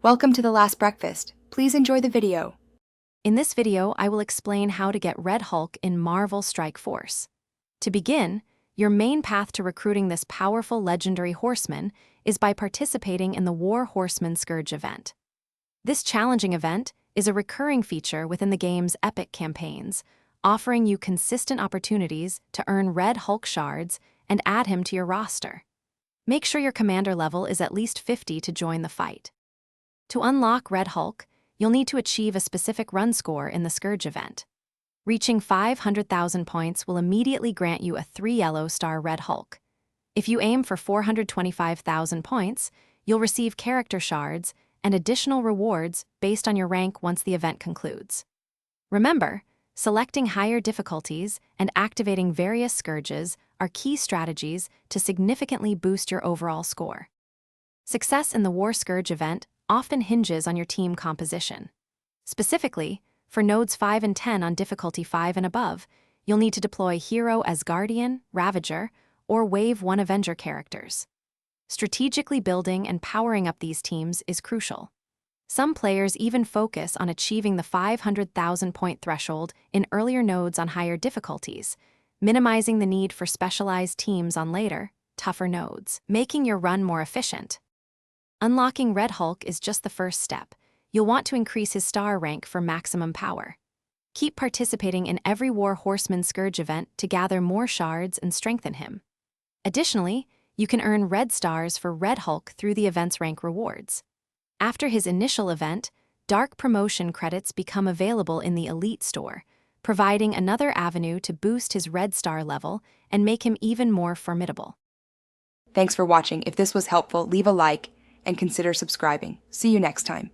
Welcome to The Last Breakfast. Please enjoy the video. In this video, I will explain how to get Red Hulk in Marvel Strike Force. To begin, your main path to recruiting this powerful legendary horseman is by participating in the War Horseman Scourge event. This challenging event is a recurring feature within the game's epic campaigns, offering you consistent opportunities to earn Red Hulk shards and add him to your roster. Make sure your commander level is at least 50 to join the fight. To unlock Red Hulk, you'll need to achieve a specific run score in the Scourge event. Reaching 500,000 points will immediately grant you a 3 yellow star Red Hulk. If you aim for 425,000 points, you'll receive character shards and additional rewards based on your rank once the event concludes. Remember, selecting higher difficulties and activating various scourges are key strategies to significantly boost your overall score. Success in the War Scourge event often hinges on your team composition. Specifically, for nodes 5 and 10 on difficulty 5 and above, you'll need to deploy Hero Asgardian, Ravager, or Wave 1 Avenger characters. Strategically building and powering up these teams is crucial. Some players even focus on achieving the 500,000 point threshold in earlier nodes on higher difficulties, minimizing the need for specialized teams on later, tougher nodes, making your run more efficient. Unlocking Red Hulk is just the first step. You'll want to increase his star rank for maximum power. Keep participating in every War Horseman Scourge event to gather more shards and strengthen him. Additionally, you can earn red stars for Red Hulk through the event's rank rewards. After his initial event, Dark Promotion credits become available in the Elite Store, providing another avenue to boost his red star level and make him even more formidable. Thanks for watching. If this was helpful, leave a like and consider subscribing. See you next time.